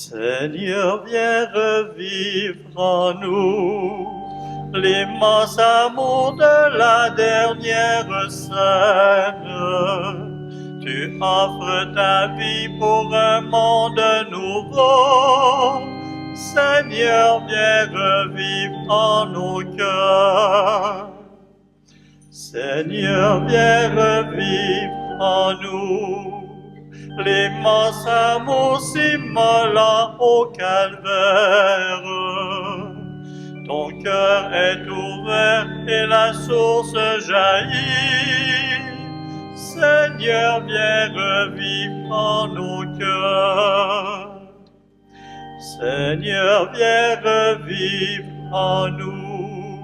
Seigneur, viens revivre en nous l'immense amour de la dernière scène. Tu offres ta vie pour un monde nouveau. Seigneur, viens revivre en nos cœurs. Seigneur, viens revivre en nous l'immense amour s'immolant au calvaire. Ton cœur est ouvert et la source jaillit. Seigneur, viens revivre en nos cœurs. Seigneur, viens revivre en nous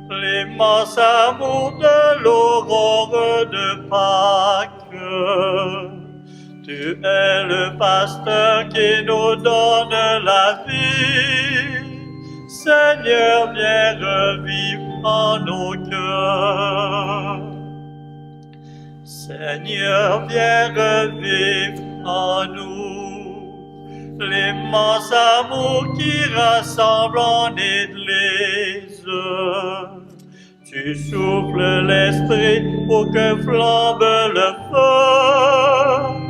l'immense amour de l'aurore de Pâques. Tu es le pasteur qui nous donne la vie. Seigneur, viens revivre en nos cœurs. Seigneur, viens revivre en nous l'immense amour qui rassemble en Église. Tu souffles l'esprit pour que flambe le feu.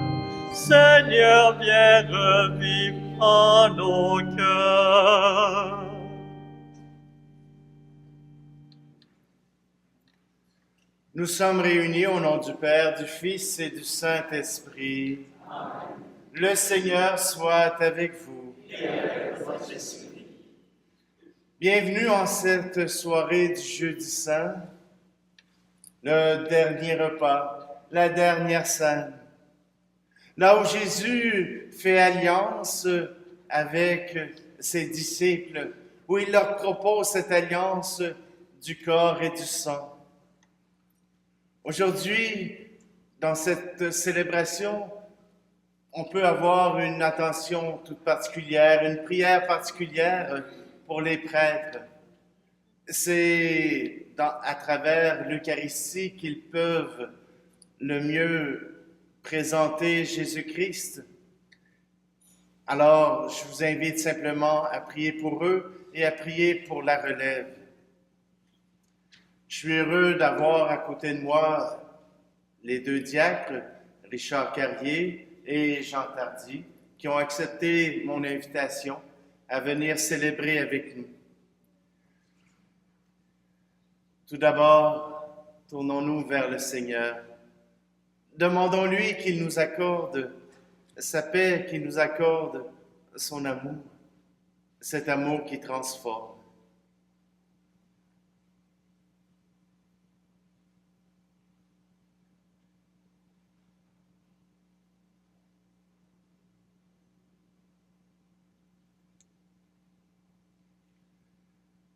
Seigneur, viens revivre en nos cœurs. Nous sommes réunis au nom du Père, du Fils et du Saint-Esprit. Amen. Le Seigneur soit avec vous. Et avec votre esprit. Bienvenue en cette soirée du Jeudi Saint, le dernier repas, la dernière scène. Là où Jésus fait alliance avec ses disciples, où il leur propose cette alliance du corps et du sang. Aujourd'hui, dans cette célébration, on peut avoir une attention toute particulière, une prière particulière pour les prêtres. C'est à travers l'Eucharistie qu'ils peuvent le mieux présenter Jésus-Christ. Alors, je vous invite simplement à prier pour eux et à prier pour la relève. Je suis heureux d'avoir à côté de moi les deux diacres, Richard Carrier et Jean Tardy, qui ont accepté mon invitation à venir célébrer avec nous. Tout d'abord, tournons-nous vers le Seigneur. Demandons-lui qu'il nous accorde sa paix, qu'il nous accorde son amour, cet amour qui transforme.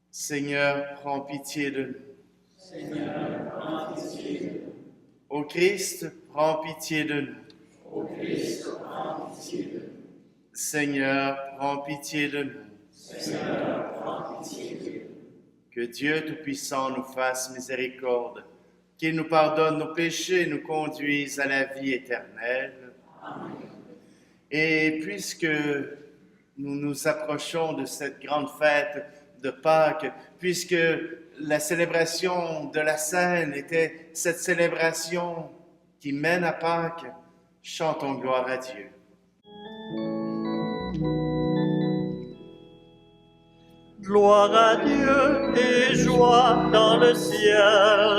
Seigneur, prends pitié de nous. Seigneur, prends pitié de nous. Ô Christ, prends pitié de nous. Ô Christ, prends pitié de nous. Seigneur, prends pitié de nous. Seigneur, prends pitié de nous. Que Dieu Tout-Puissant nous fasse miséricorde, qu'il nous pardonne nos péchés et nous conduise à la vie éternelle. Amen. Et puisque nous nous approchons de cette grande fête de Pâques, puisque la célébration de la Seine était cette célébration qui mène à Pâques, chantons gloire à Dieu. Gloire à Dieu et joie dans le ciel.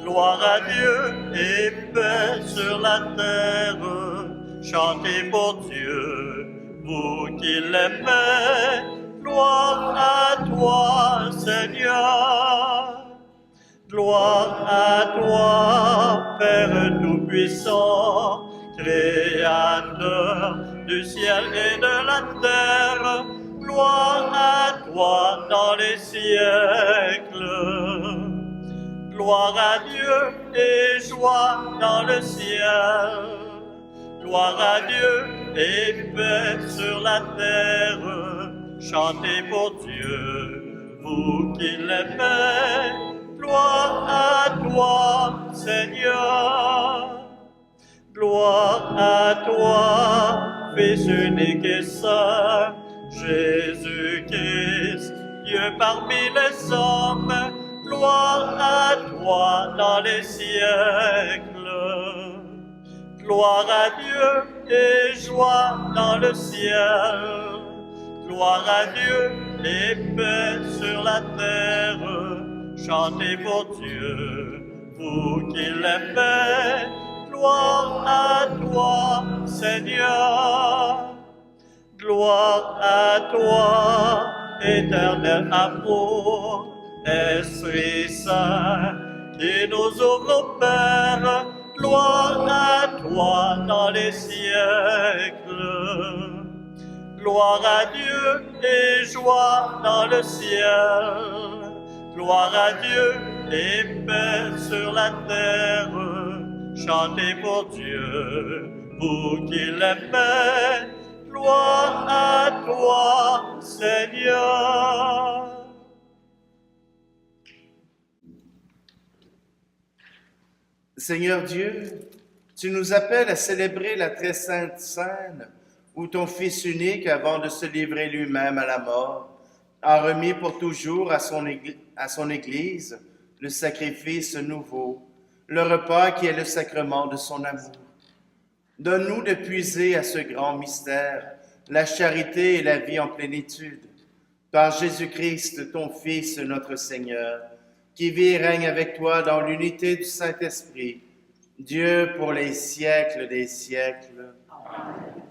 Gloire à Dieu et paix sur la terre. Chantez pour Dieu, vous qui l'aimez. Gloire à toi, Seigneur. Gloire à toi, Père Tout-Puissant, Créateur du ciel et de la terre. Gloire à toi dans les siècles. Gloire à Dieu et joie dans le ciel. Gloire à Dieu et paix sur la terre. Chantez pour Dieu, vous qui l'aimez. Gloire à toi, Seigneur. Gloire à toi, Fils unique et et saint, Jésus-Christ, Dieu parmi les hommes, gloire à toi dans les siècles. Gloire à Dieu et joie dans le ciel. Gloire à Dieu et paix sur la terre. Chantez pour Dieu, vous qui l'aimez. Gloire à toi, Seigneur. Gloire à toi, éternel amour, Esprit Saint, qui nous ouvre au Père. Gloire à toi dans les siècles. Gloire à Dieu et joie dans le ciel. Gloire à Dieu et paix sur la terre. Chantez pour Dieu, vous qui l'aimez. Gloire à toi, Seigneur. Seigneur Dieu, tu nous appelles à célébrer la très sainte scène où ton Fils unique, avant de se livrer lui-même à la mort, a remis pour toujours à son Église le sacrifice nouveau, le repas qui est le sacrement de son amour. Donne-nous de puiser à ce grand mystère la charité et la vie en plénitude. Par Jésus-Christ, ton Fils, notre Seigneur, qui vit et règne avec toi dans l'unité du Saint-Esprit, Dieu pour les siècles des siècles. Amen.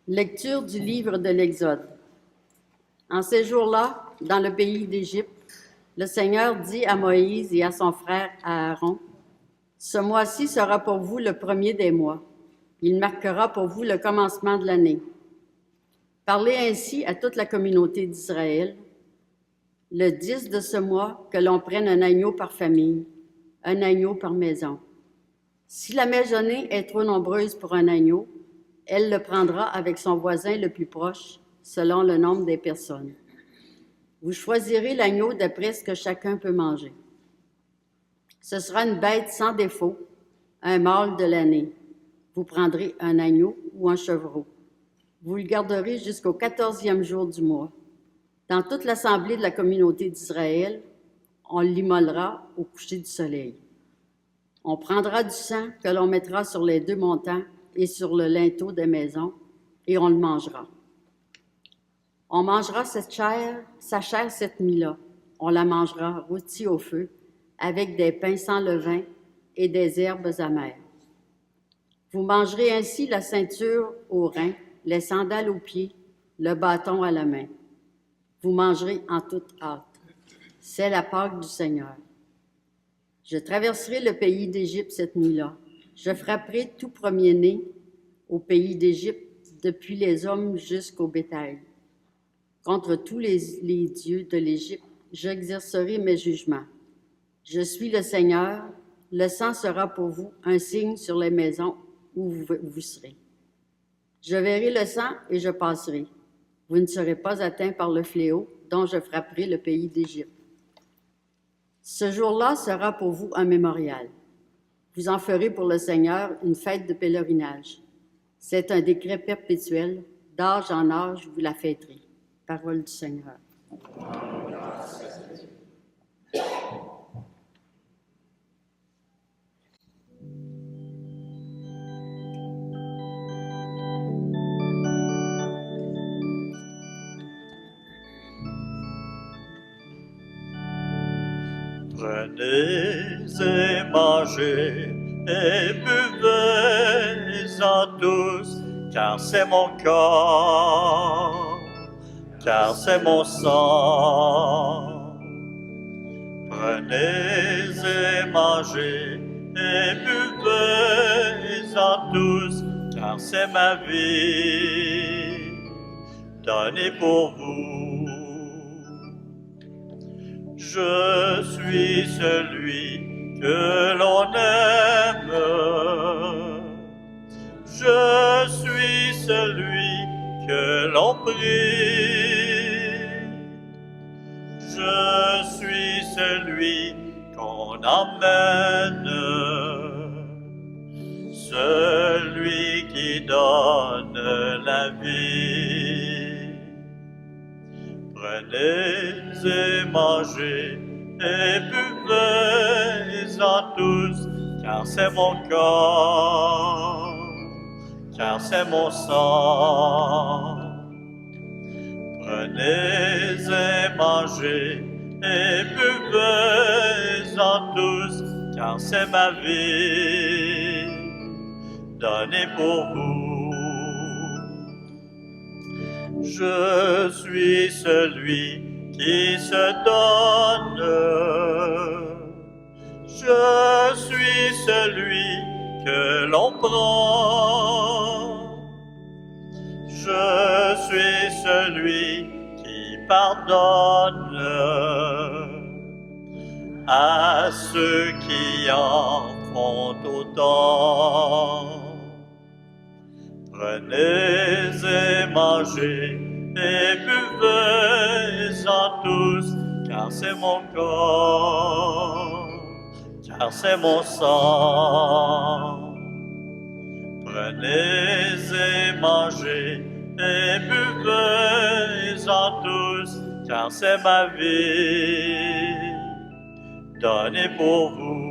Lecture du livre de l'Exode. En ces jours-là, dans le pays d'Égypte, le Seigneur dit à Moïse et à son frère Aaron, « Ce mois-ci sera pour vous le premier des mois. Il marquera pour vous le commencement de l'année. Parlez ainsi à toute la communauté d'Israël. Le 10 de ce mois, que l'on prenne un agneau par famille, un agneau par maison. Si la maisonnée est trop nombreuse pour un agneau, elle le prendra avec son voisin le plus proche, selon le nombre des personnes. Vous choisirez l'agneau d'après ce que chacun peut manger. Ce sera une bête sans défaut, un mâle de l'année. Vous prendrez un agneau ou un chevreau. Vous le garderez jusqu'au 14e jour du mois. Dans toute l'assemblée de la communauté d'Israël, on l'immolera au coucher du soleil. On prendra du sang que l'on mettra sur les 2 montants et sur le linteau des maisons, et on le mangera. On mangera sa chair cette nuit-là. On la mangera rôtie au feu, avec des pains sans levain et des herbes amères. Vous mangerez ainsi la ceinture aux reins, les sandales aux pieds, le bâton à la main. Vous mangerez en toute hâte. C'est la Pâque du Seigneur. Je traverserai le pays d'Égypte cette nuit-là. Je frapperai tout premier-né au pays d'Égypte, depuis les hommes jusqu'au bétail. Contre tous les dieux de l'Égypte, j'exercerai mes jugements. Je suis le Seigneur. Le sang sera pour vous un signe sur les maisons où vous serez. Je verrai le sang et je passerai. Vous ne serez pas atteints par le fléau dont je frapperai le pays d'Égypte. Ce jour-là sera pour vous un mémorial. Vous en ferez pour le Seigneur une fête de pèlerinage. C'est un décret perpétuel. D'âge en âge, vous la fêterez. Parole du Seigneur. Prenez et mangez et buvez-en tous, car c'est mon corps, car c'est mon sang. Prenez et mangez et buvez-en tous, car c'est ma vie, donnée pour vous. Je suis celui que l'on aime. Je suis celui que l'on prie. Je suis celui qu'on qu'on emmène. Celui qui donne la vie. Prenez et mangez et buvez-en tous, car c'est mon corps, car c'est mon sang. Prenez et mangez et buvez-en tous, car c'est ma vie, donnée pour vous. Je suis celui qui se donne. Je suis celui que l'on prend. Je suis celui qui pardonne à ceux qui en font autant. Prenez et mangez et buvez-en tous, car c'est mon corps, car c'est mon sang. Prenez et mangez et buvez-en tous, car c'est ma vie, donnée pour vous.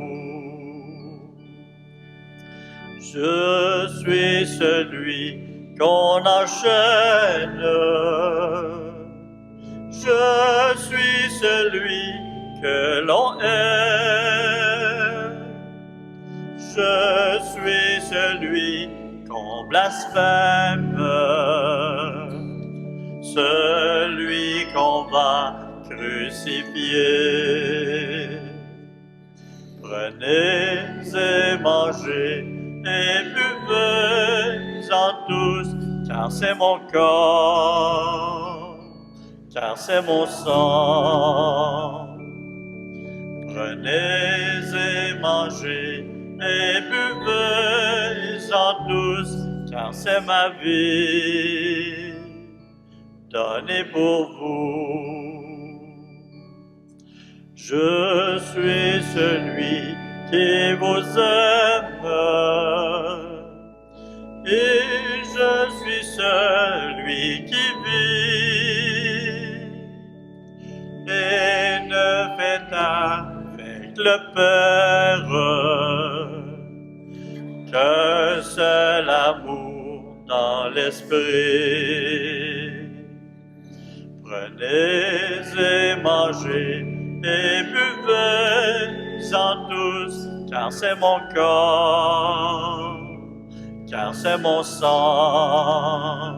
Je suis celui qu'on enchaîne. Je suis celui que l'on aime. Je suis celui qu'on blasphème. Celui qu'on va crucifier. Prenez et mangez et buvez-en tous, car c'est mon corps, car c'est mon sang. Prenez et mangez et buvez-en tous, car c'est ma vie, donnée pour vous. Je suis celui qui vous aime, et je suis celui qui vit et ne fait avec le Père qu'un seul amour dans l'esprit. Prenez et mangez et buvez-en tous, car c'est mon corps, car c'est mon sang.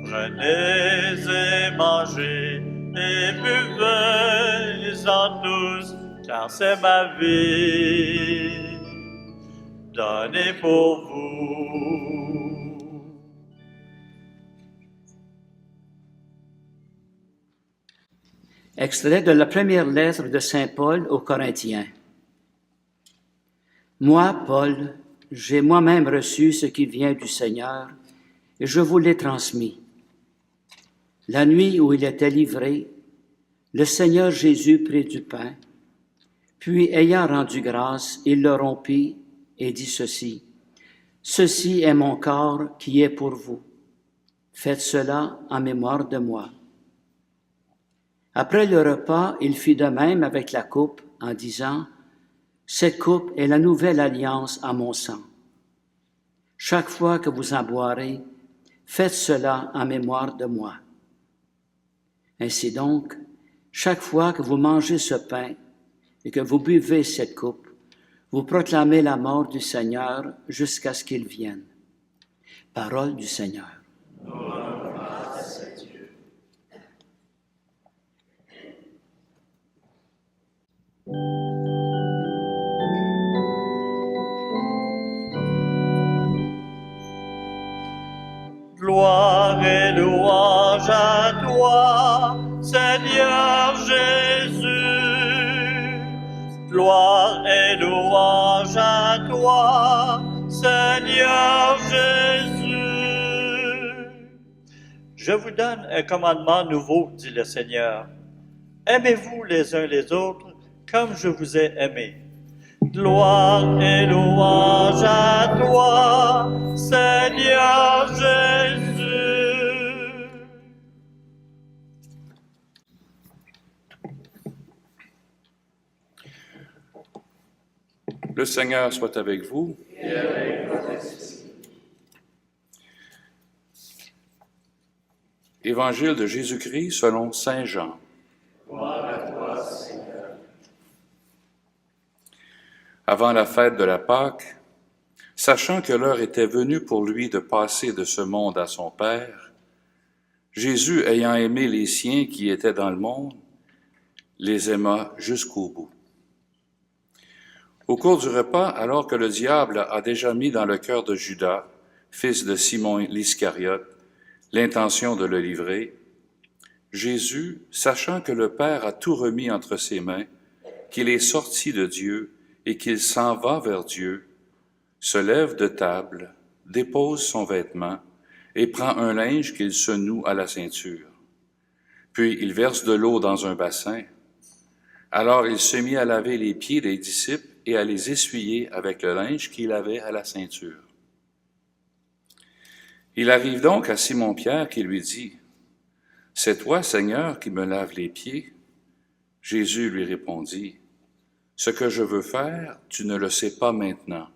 Prenez et mangez et buvez-en tous, car c'est ma vie, donnée pour vous. Extrait de la première lettre de Saint Paul aux Corinthiens. Moi, Paul, j'ai moi-même reçu ce qui vient du Seigneur, et je vous l'ai transmis. La nuit où il était livré, le Seigneur Jésus prit du pain, puis ayant rendu grâce, il le rompit et dit ceci: Ceci est mon corps qui est pour vous. Faites cela en mémoire de moi. Après le repas, il fit de même avec la coupe en disant: Cette coupe est la nouvelle alliance à mon sang. Chaque fois que vous en boirez, faites cela en mémoire de moi. Ainsi donc, chaque fois que vous mangez ce pain et que vous buvez cette coupe, vous proclamez la mort du Seigneur jusqu'à ce qu'il vienne. Parole du Seigneur. Gloire et louange à toi, Seigneur Jésus. Gloire et louange à toi, Seigneur Jésus. Je vous donne un commandement nouveau, dit le Seigneur. Aimez-vous les uns les autres comme je vous ai aimé. Gloire et louange à toi, Seigneur Jésus. Le Seigneur soit avec vous. Et avec votre esprit. Évangile de Jésus-Christ selon saint Jean. Gloire à toi, Seigneur. Avant la fête de la Pâque, sachant que l'heure était venue pour lui de passer de ce monde à son Père, Jésus, ayant aimé les siens qui étaient dans le monde, les aima jusqu'au bout. Au cours du repas, alors que le diable a déjà mis dans le cœur de Judas, fils de Simon l'Iscariote, l'intention de le livrer, Jésus, sachant que le Père a tout remis entre ses mains, qu'il est sorti de Dieu et qu'il s'en va vers Dieu, se lève de table, dépose son vêtement et prend un linge qu'il se noue à la ceinture. Puis il verse de l'eau dans un bassin. Alors il se mit à laver les pieds des disciples et à les essuyer avec le linge qu'il avait à la ceinture. Il arrive donc à Simon-Pierre qui lui dit, « C'est toi, Seigneur, qui me laves les pieds? » Jésus lui répondit, « Ce que je veux faire, tu ne le sais pas maintenant.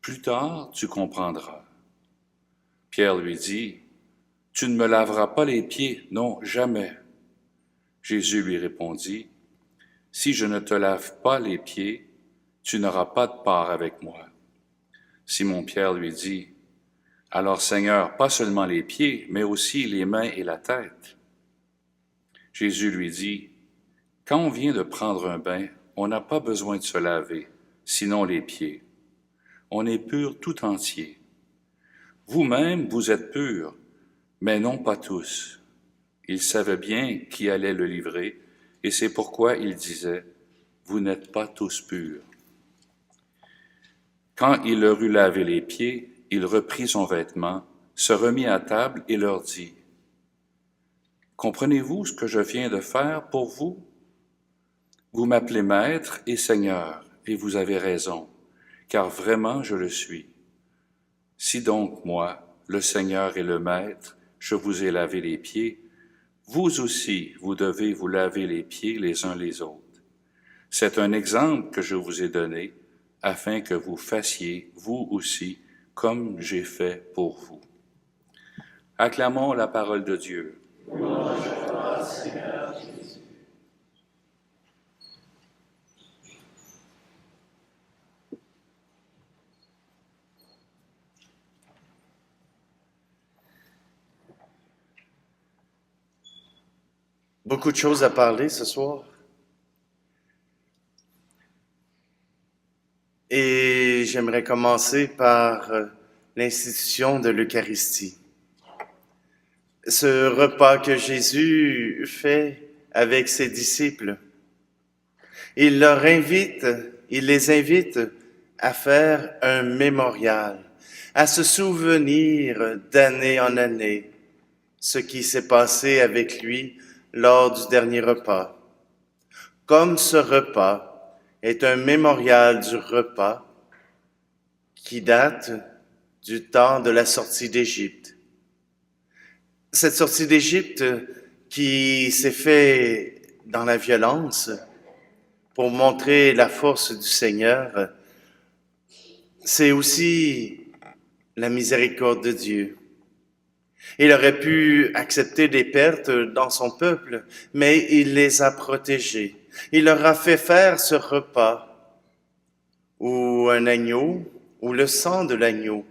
Plus tard, tu comprendras. » Pierre lui dit, « Tu ne me laveras pas les pieds, non, jamais. » Jésus lui répondit, « Si je ne te lave pas les pieds, tu n'auras pas de part avec moi. » Simon-Pierre lui dit, « Alors, Seigneur, pas seulement les pieds, mais aussi les mains et la tête. » Jésus lui dit, « Quand on vient de prendre un bain, on n'a pas besoin de se laver, sinon les pieds. On est pur tout entier. Vous-même, vous êtes purs, mais non pas tous. » Il savait bien qui allait le livrer, et c'est pourquoi il disait, « Vous n'êtes pas tous purs. » Quand il leur eut lavé les pieds, il reprit son vêtement, se remit à table et leur dit, « Comprenez-vous ce que je viens de faire pour vous? Vous m'appelez Maître et Seigneur, et vous avez raison, car vraiment je le suis. Si donc moi, le Seigneur et le Maître, je vous ai lavé les pieds, vous aussi, vous devez vous laver les pieds les uns les autres. C'est un exemple que je vous ai donné, afin que vous fassiez, vous aussi, comme j'ai fait pour vous. » Acclamons la parole de Dieu. Gloire à toi, Seigneur Jésus. Beaucoup de choses à parler ce soir. Et j'aimerais commencer par l'institution de l'Eucharistie. Ce repas que Jésus fait avec ses disciples, il les invite à faire un mémorial, à se souvenir d'année en année ce qui s'est passé avec lui lors du dernier repas. Comme ce repas est un mémorial du repas qui date du temps de la sortie d'Égypte. Cette sortie d'Égypte qui s'est faite dans la violence pour montrer la force du Seigneur, c'est aussi la miséricorde de Dieu. Il aurait pu accepter des pertes dans son peuple, mais il les a protégés. Il leur a fait faire ce repas où un agneau, où le sang de l'agneau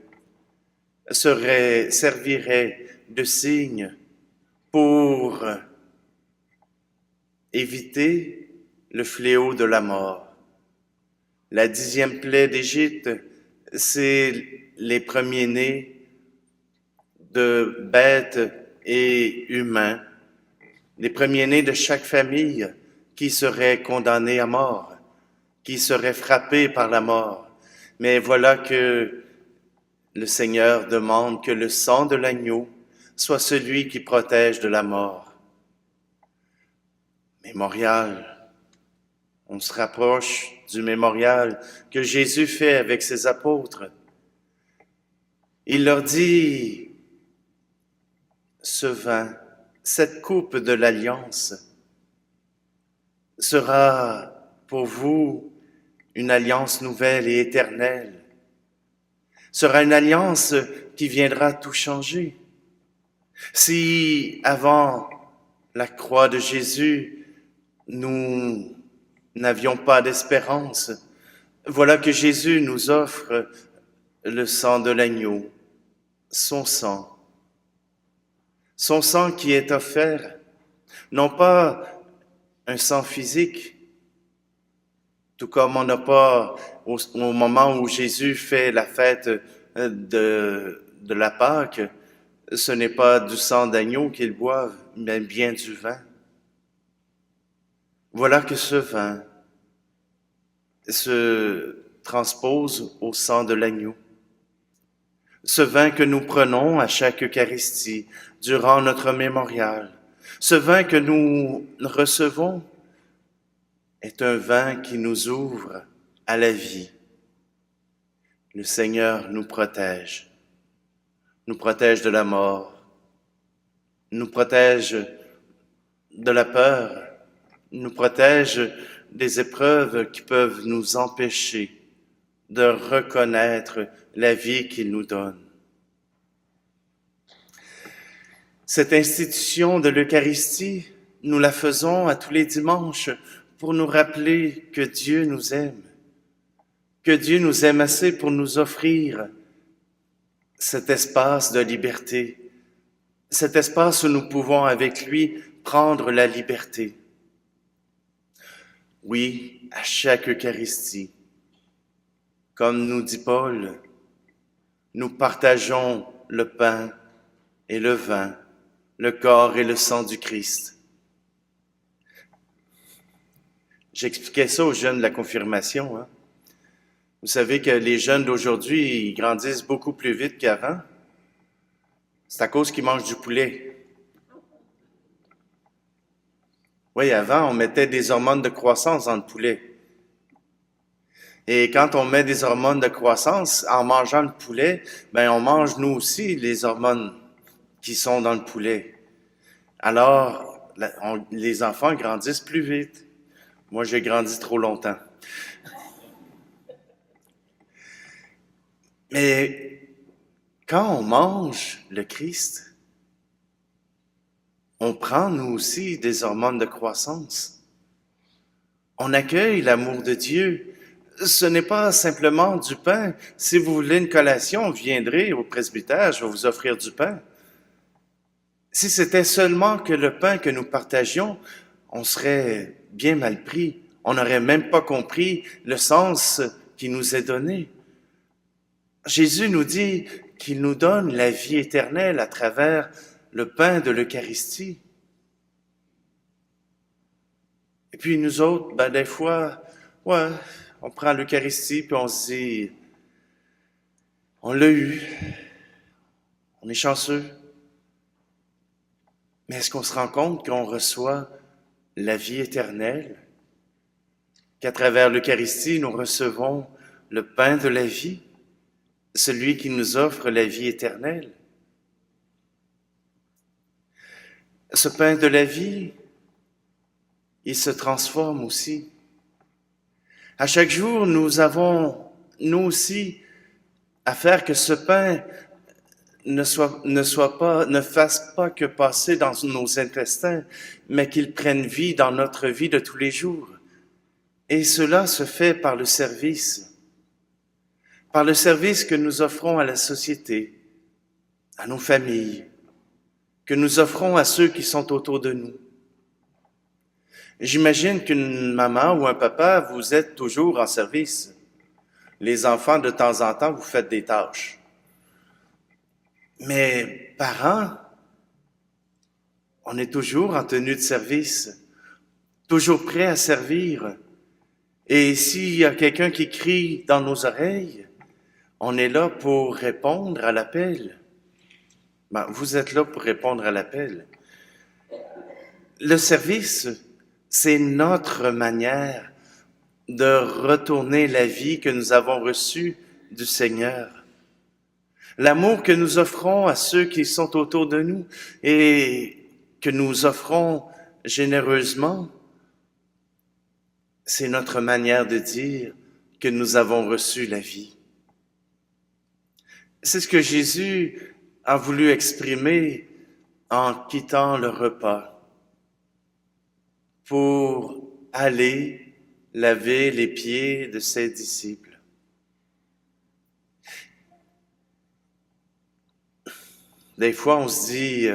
servirait de signe pour éviter le fléau de la mort. La 10e plaie d'Égypte, c'est les premiers-nés de bêtes et humains, les premiers-nés de chaque famille qui seraient condamnés à mort, qui seraient frappés par la mort. Mais voilà que le Seigneur demande que le sang de l'agneau soit celui qui protège de la mort. Mémorial On se rapproche du mémorial que Jésus fait avec ses apôtres. Il leur dit, ce vin, cette coupe de l'alliance sera pour vous une alliance nouvelle et éternelle. Sera une alliance qui viendra tout changer. Si avant la croix de Jésus, nous n'avions pas d'espérance, voilà que Jésus nous offre le sang de l'agneau, son sang qui est offert, non pas un sang physique, tout comme on n'a pas, au moment où Jésus fait la fête de la Pâque, ce n'est pas du sang d'agneau qu'ils boivent, mais bien du vin. Voilà que ce vin se transpose au sang de l'agneau. Ce vin que nous prenons à chaque Eucharistie durant notre mémorial, ce vin que nous recevons est un vin qui nous ouvre à la vie. Le Seigneur nous protège de la mort, nous protège de la peur, nous protège des épreuves qui peuvent nous empêcher de reconnaître la vie qu'il nous donne. Cette institution de l'Eucharistie, nous la faisons à tous les dimanches pour nous rappeler que Dieu nous aime assez pour nous offrir cet espace de liberté, cet espace où nous pouvons avec lui prendre la liberté. Oui, à chaque Eucharistie, comme nous dit Paul, nous partageons le pain et le vin, le corps et le sang du Christ. J'expliquais ça aux jeunes de la confirmation. Vous savez que les jeunes d'aujourd'hui, ils grandissent beaucoup plus vite qu'avant. C'est à cause qu'ils mangent du poulet. Oui, avant, on mettait des hormones de croissance dans le poulet. Et quand on met des hormones de croissance, en mangeant le poulet, ben on mange nous aussi les hormones qui sont dans le poulet. Alors, les enfants grandissent plus vite. Moi, j'ai grandi trop longtemps. Mais quand on mange le Christ, on prend nous aussi des hormones de croissance. On accueille l'amour de Dieu. Ce n'est pas simplement du pain. Si vous voulez une collation, vous viendrez au presbytère, je vais vous offrir du pain. Si c'était seulement que le pain que nous partagions, on serait bien mal pris. On n'aurait même pas compris le sens qui nous est donné. Jésus nous dit qu'il nous donne la vie éternelle à travers le pain de l'Eucharistie. Et puis nous autres, des fois, on prend l'Eucharistie puis on se dit, on l'a eu, on est chanceux. Mais est-ce qu'on se rend compte qu'on reçoit la vie éternelle? Qu'à travers l'Eucharistie, nous recevons le pain de la vie, celui qui nous offre la vie éternelle? Ce pain de la vie, il se transforme aussi. À chaque jour, nous avons, nous aussi, à faire que ce pain ne fasse pas que passer dans nos intestins, mais qu'il prenne vie dans notre vie de tous les jours. Et cela se fait par le service que nous offrons à la société, à nos familles, que nous offrons à ceux qui sont autour de nous. J'imagine qu'une maman ou un papa, vous êtes toujours en service. Les enfants, de temps en temps, vous faites des tâches. Mais parents, on est toujours en tenue de service, toujours prêt à servir. Et s'il y a quelqu'un qui crie dans nos oreilles, on est là pour répondre à l'appel. Vous êtes là pour répondre à l'appel. Le service, c'est notre manière de retourner la vie que nous avons reçue du Seigneur. L'amour que nous offrons à ceux qui sont autour de nous et que nous offrons généreusement, c'est notre manière de dire que nous avons reçu la vie. C'est ce que Jésus a voulu exprimer en quittant le repas pour aller laver les pieds de ses disciples. Des fois, on se dit,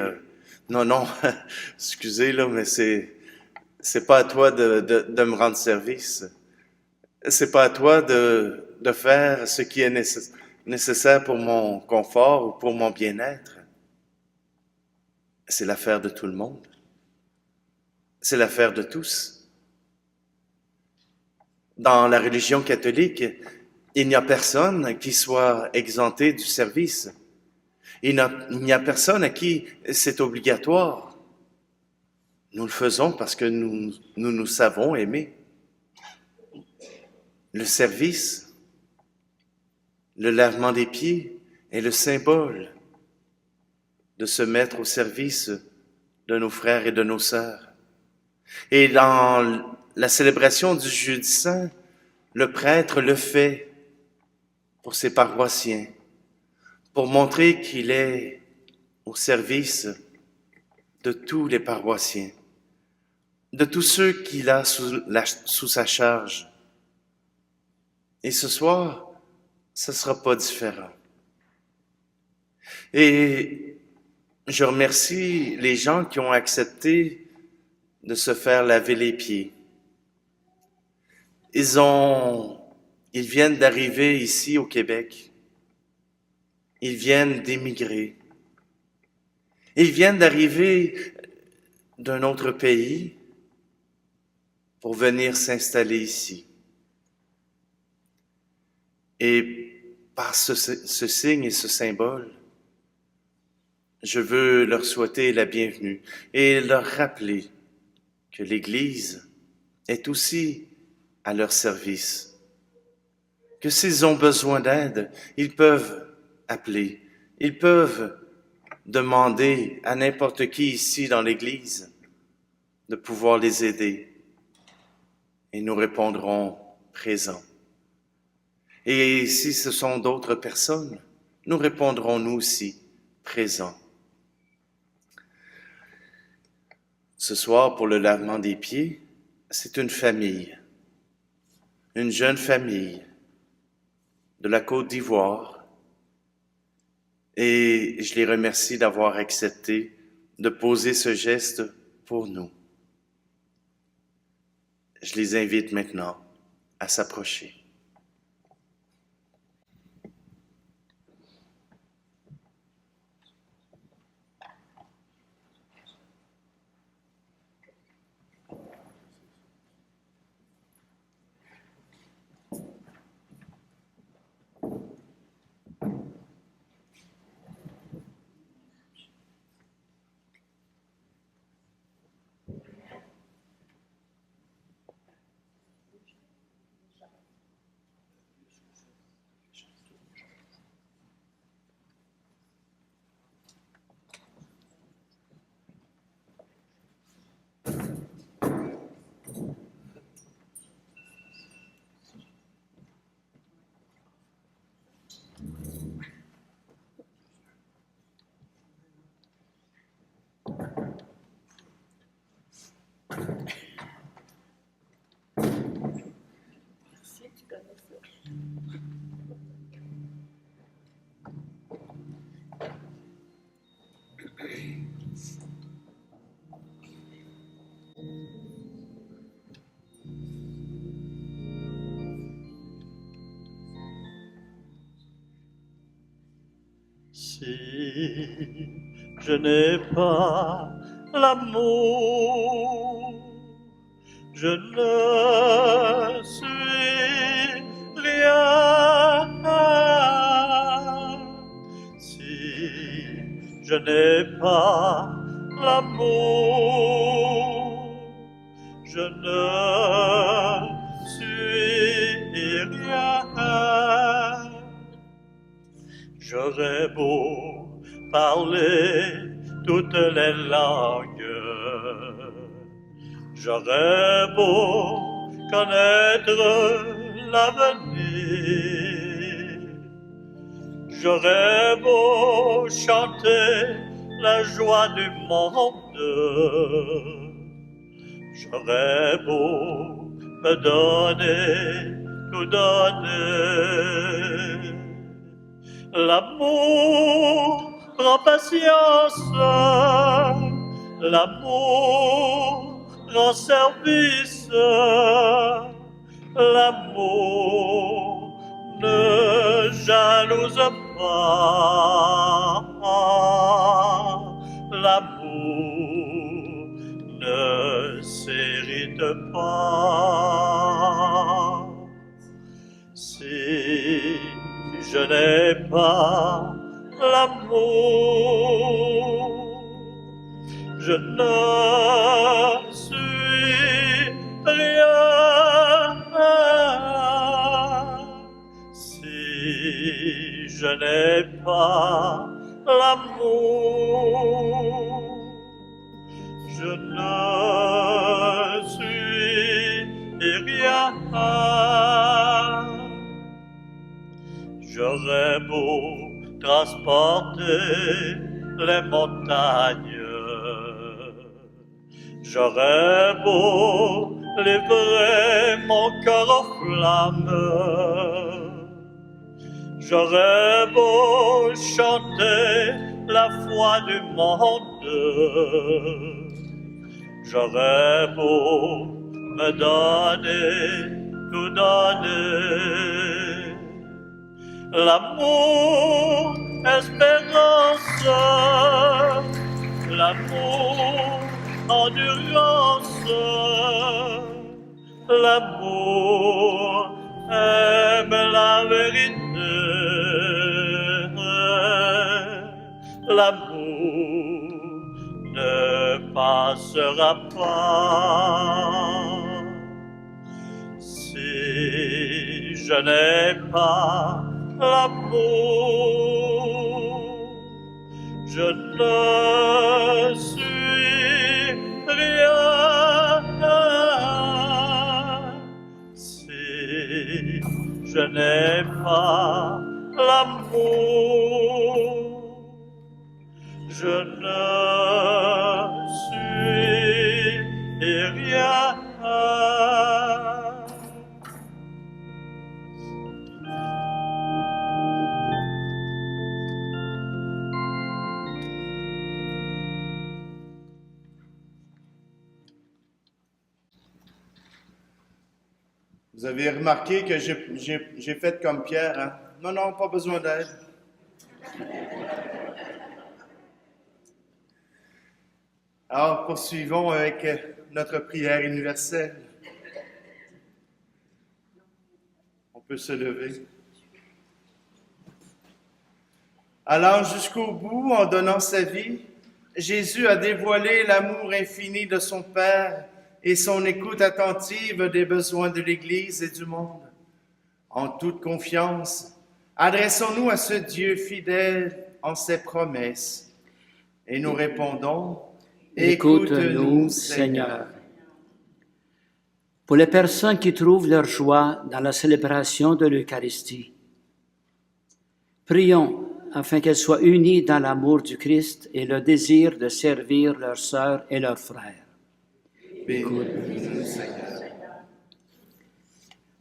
non, excusez là, mais c'est pas à toi de me rendre service. C'est pas à toi de faire ce qui est nécessaire pour mon confort ou pour mon bien-être. C'est l'affaire de tout le monde. C'est l'affaire de tous. Dans la religion catholique, il n'y a personne qui soit exempté du service. Il n'y a personne à qui c'est obligatoire. Nous le faisons parce que nous savons aimer. Le service, le lavement des pieds est le symbole de se mettre au service de nos frères et de nos sœurs. Et dans la célébration du Jeudi Saint, le prêtre le fait pour ses paroissiens, pour montrer qu'il est au service de tous les paroissiens, de tous ceux qu'il a sous sa charge. Et ce soir, ce ne sera pas différent. Et je remercie les gens qui ont accepté de se faire laver les pieds. Ils viennent d'arriver ici au Québec. Ils viennent d'émigrer. Ils viennent d'arriver d'un autre pays pour venir s'installer ici. Et par ce signe et ce symbole, je veux leur souhaiter la bienvenue et leur rappeler que l'Église est aussi à leur service. Que s'ils ont besoin d'aide, ils peuvent appeler, ils peuvent demander à n'importe qui ici dans l'Église de pouvoir les aider. Et nous répondrons présents. Et si ce sont d'autres personnes, nous répondrons nous aussi présents. Ce soir, pour le lavement des pieds, c'est une famille, une jeune famille de la Côte d'Ivoire. Et je les remercie d'avoir accepté de poser ce geste pour nous. Je les invite maintenant à s'approcher. Si je n'ai pas l'amour, je ne suis rien. Si je n'ai pas l'amour, je ne suis rien. J'aurais beau parler toutes les langues, j'aurais beau connaître l'avenir, j'aurais beau chanter la joie du monde, j'aurais beau me donner, tout donner. L'amour prend patience, l'amour rend service, l'amour ne jalouse pas, l'amour ne s'irrite pas. Si je n'ai pas l'amour, je ne suis rien. Si je n'ai pas l'amour, je ne suis rien. J'aurais beau transporter les montagnes, j'aurais beau livrer mon cœur aux flammes, j'aurais beau chanter la foi du monde, j'aurais beau me donner, tout donner. L'amour, espérance, l'amour, endurance, l'amour aime la vérité, l'amour ne passera pas. Si je n'ai pas l'amour, je ne suis rien. Si je n'ai pas l'amour, je ne suis rien. Vous avez remarqué que j'ai fait comme Pierre, hein? Non, non, pas besoin d'aide. Alors, poursuivons avec notre prière universelle. On peut se lever. Allant jusqu'au bout en donnant sa vie, Jésus a dévoilé l'amour infini de son Père et son écoute attentive des besoins de l'Église et du monde. En toute confiance, adressons-nous à ce Dieu fidèle en ses promesses et nous répondons: Écoute-nous, Seigneur. Pour les personnes qui trouvent leur joie dans la célébration de l'Eucharistie, prions afin qu'elles soient unies dans l'amour du Christ et le désir de servir leurs sœurs et leurs frères. Écoute-nous, Seigneur.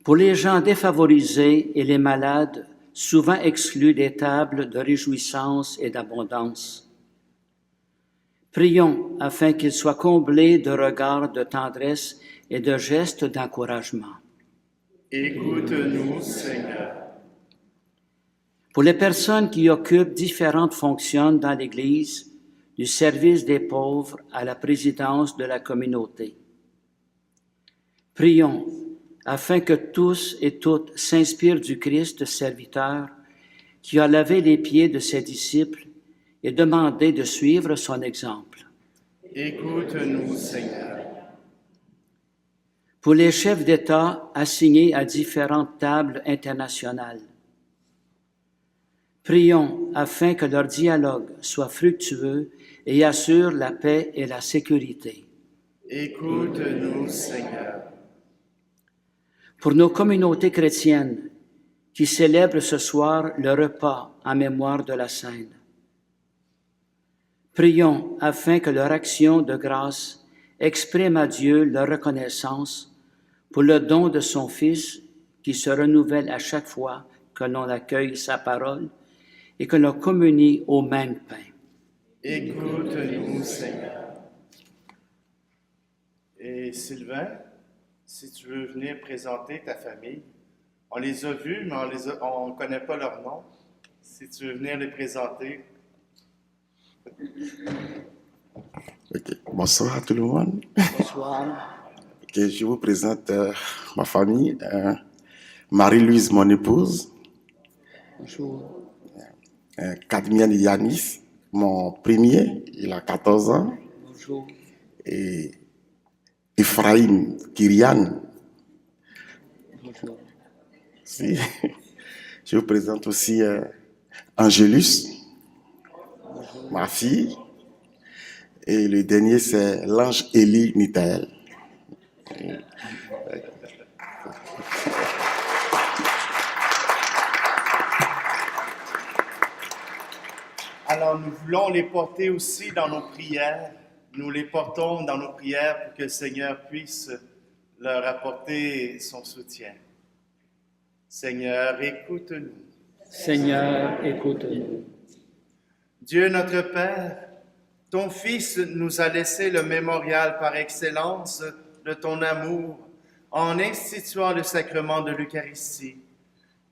Pour les gens défavorisés et les malades, souvent exclus des tables de réjouissance et d'abondance, prions afin qu'ils soient comblés de regards de tendresse et de gestes d'encouragement. Écoute-nous, Seigneur. Pour les personnes qui occupent différentes fonctions dans l'Église, du service des pauvres à la présidence de la communauté, prions afin que tous et toutes s'inspirent du Christ serviteur qui a lavé les pieds de ses disciples et demandé de suivre son exemple. Écoute-nous, Seigneur. pour les chefs d'État assignés à différentes tables internationales. Prions afin que leur dialogue soit fructueux et assure la paix et la sécurité. Écoute-nous, Seigneur. Pour nos communautés chrétiennes qui célèbrent ce soir le repas en mémoire de la Sainte. Prions afin que leur action de grâce exprime à Dieu leur reconnaissance pour le don de son Fils qui se renouvelle à chaque fois que l'on accueille sa parole et que l'on communie au même pain. Écoute-nous, Seigneur. Et Sylvain, si tu veux venir présenter ta famille, on les a vus, mais on ne connaît pas leur nom. Si tu veux venir les présenter. Ok. Bonsoir à tout le monde. Bonsoir. Ok, je vous présente ma famille. Marie-Louise, mon épouse. Bonjour. Kadmian Yanis, mon premier, il a 14 ans. Bonjour. Et Ephraim Kyrian. Bonjour. Si. Je vous présente aussi Angélus, ma fille. Et le dernier, c'est l'ange Élie Nitael. Alors, nous voulons les porter aussi dans nos prières. Nous les portons dans nos prières pour que le Seigneur puisse leur apporter son soutien. Seigneur, écoute-nous. Seigneur, écoute-nous. Dieu notre Père, ton Fils nous a laissé le mémorial par excellence de ton amour en instituant le sacrement de l'Eucharistie.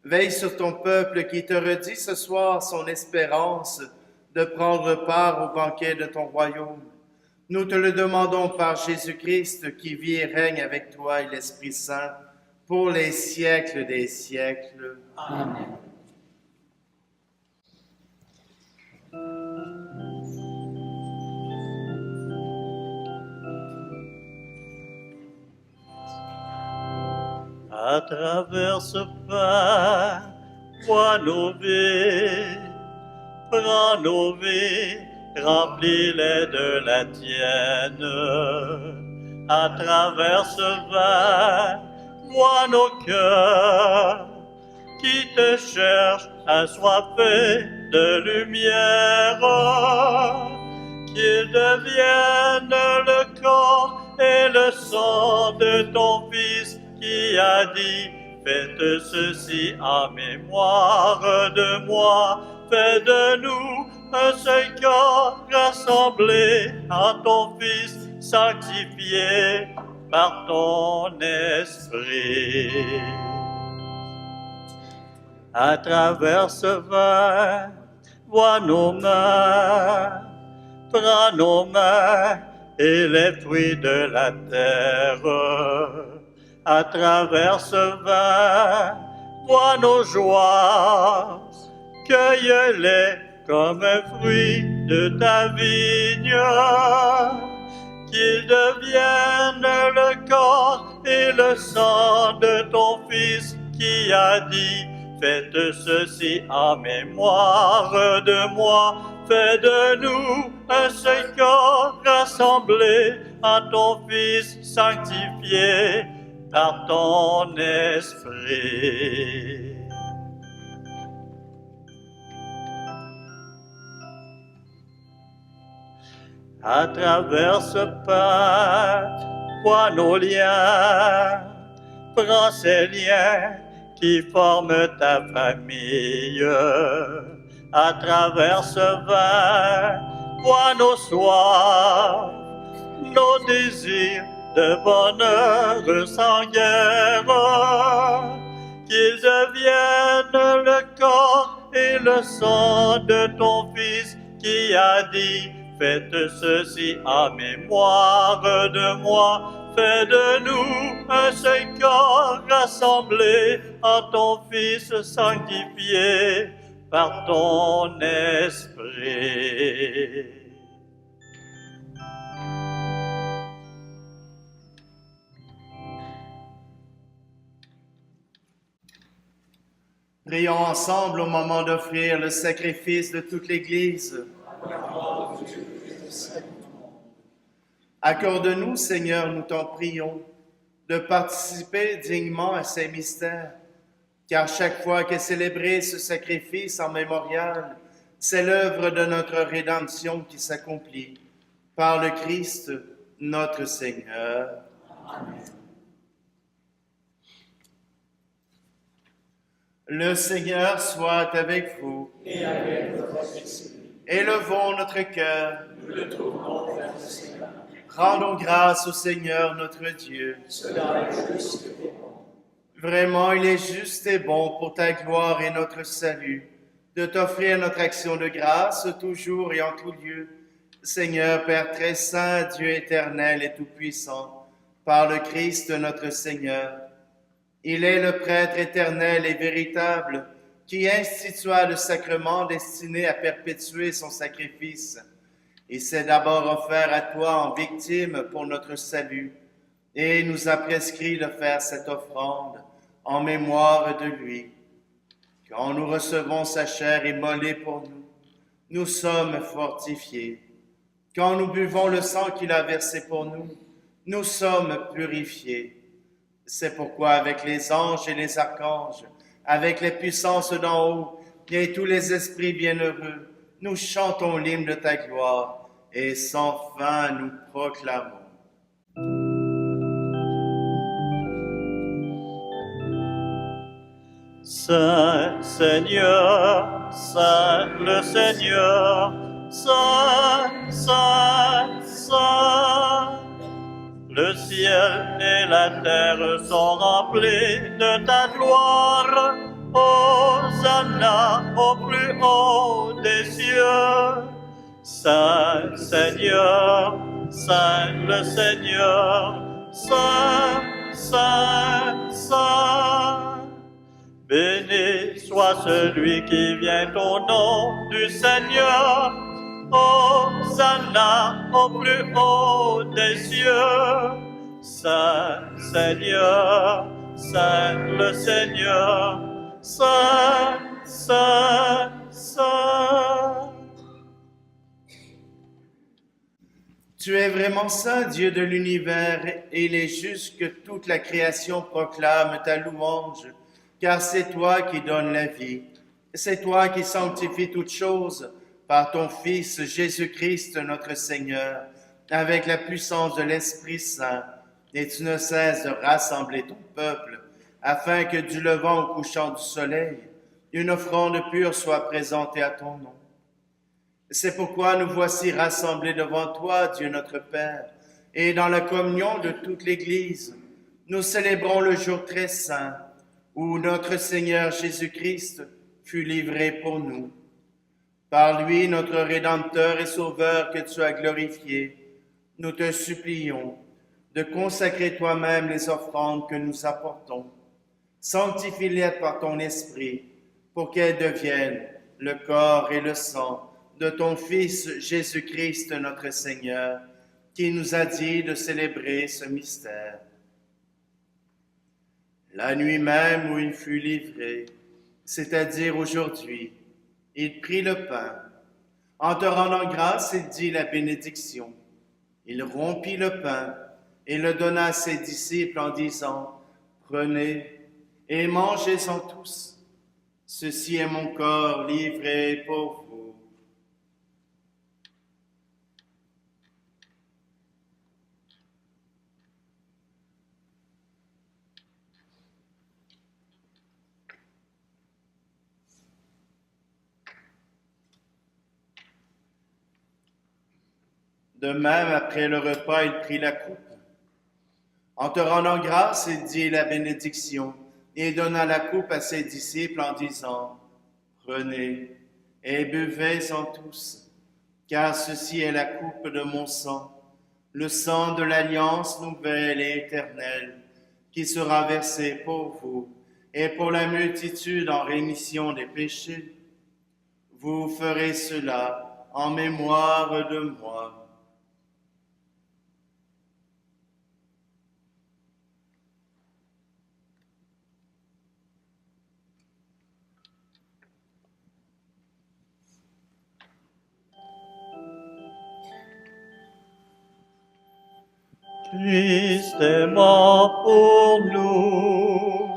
Veille sur ton peuple qui te redit ce soir son espérance de prendre part au banquet de ton royaume. Nous te le demandons par Jésus-Christ qui vit et règne avec toi et l'Esprit Saint pour les siècles des siècles. Amen. À travers ce pain, bois nos vies, prends nos vies, remplis-les de la tienne. À travers ce vin, bois nos cœurs, qui te cherchent assoiffés de lumière, qu'ils deviennent le corps et le sang de ton Fils qui a dit, faites ceci en mémoire de moi, fais de nous un seul corps rassemblé en ton Fils, sanctifié par ton esprit. À travers ce vin, vois nos mains, prends nos mains et les fruits de la terre. À travers ce vin, vois nos joies, cueille-les comme un fruit de ta vigne, qu'ils deviennent le corps et le sang de ton Fils qui a dit, faites ceci en mémoire de moi, fais de nous un seul corps rassemblé en ton Fils sanctifié par ton esprit. À travers ce pain, vois nos liens, prends ces liens qui forment ta famille. À travers ce vin, vois nos soifs, nos désirs de bonheur sans guerre, qu'ils deviennent le corps et le sang de ton Fils qui a dit, faites ceci en mémoire de moi, fais de nous un seul corps rassemblé en ton Fils sanctifié par ton esprit. Prions ensemble au moment d'offrir le sacrifice de toute l'Église. Accorde-nous, Seigneur, nous t'en prions, de participer dignement à ces mystères, car chaque fois qu'est célébré ce sacrifice en mémorial, c'est l'œuvre de notre rédemption qui s'accomplit par le Christ, notre Seigneur. Amen. Le Seigneur soit avec vous. Et avec votre esprit. Élevons notre cœur. Nous le tournons vers le Seigneur. Rendons grâce au Seigneur notre Dieu. Cela est juste et bon. Vraiment, il est juste et bon pour ta gloire et notre salut, de t'offrir notre action de grâce toujours et en tout lieu. Seigneur, Père très saint, Dieu éternel et tout-puissant, par le Christ notre Seigneur. Il est le prêtre éternel et véritable qui institua le sacrement destiné à perpétuer son sacrifice. Il s'est d'abord offert à toi en victime pour notre salut et nous a prescrit de faire cette offrande en mémoire de lui. Quand nous recevons sa chair immolée pour nous, nous sommes fortifiés. Quand nous buvons le sang qu'il a versé pour nous, nous sommes purifiés. C'est pourquoi avec les anges et les archanges, avec les puissances d'en haut et tous les esprits bienheureux, nous chantons l'hymne de ta gloire et sans fin nous proclamons. Saint Seigneur, Saint le Seigneur, Saint, Saint, Saint. Le ciel et la terre sont remplis de ta gloire. Hosanna au plus haut des cieux. Saint Seigneur, Saint le Seigneur, Saint, Saint, Saint. Béni soit celui qui vient au nom du Seigneur. Hosanna au plus haut des cieux. Saint Seigneur, Saint le Seigneur, Saint, Saint, Saint. Tu es vraiment saint, Dieu de l'univers, et il est juste que toute la création proclame ta louange, car c'est toi qui donnes la vie. C'est toi qui sanctifies toutes choses par ton Fils Jésus-Christ notre Seigneur, avec la puissance de l'Esprit Saint, et tu ne cesses de rassembler ton peuple, afin que du levant au couchant du soleil, une offrande pure soit présentée à ton nom. C'est pourquoi nous voici rassemblés devant toi, Dieu notre Père, et dans la communion de toute l'Église, nous célébrons le jour très saint, où notre Seigneur Jésus-Christ fut livré pour nous. Par lui, notre Rédempteur et Sauveur que tu as glorifié, nous te supplions de consacrer toi-même les offrandes que nous apportons. Sanctifie-les par ton Esprit, pour qu'elles deviennent le corps et le sang de ton Fils Jésus-Christ notre Seigneur, qui nous a dit de célébrer ce mystère. La nuit même où il fut livré, c'est-à-dire aujourd'hui, il prit le pain. En te rendant grâce, il dit la bénédiction. Il rompit le pain et le donna à ses disciples en disant, « Prenez et mangez-en tous. Ceci est mon corps livré pour vous. » De même, après le repas, il prit la coupe. En te rendant grâce, il dit la bénédiction et donna la coupe à ses disciples en disant, « Prenez et buvez-en tous, car ceci est la coupe de mon sang, le sang de l'alliance nouvelle et éternelle, qui sera versé pour vous et pour la multitude en rémission des péchés. Vous ferez cela en mémoire de moi. » Christ est mort pour nous,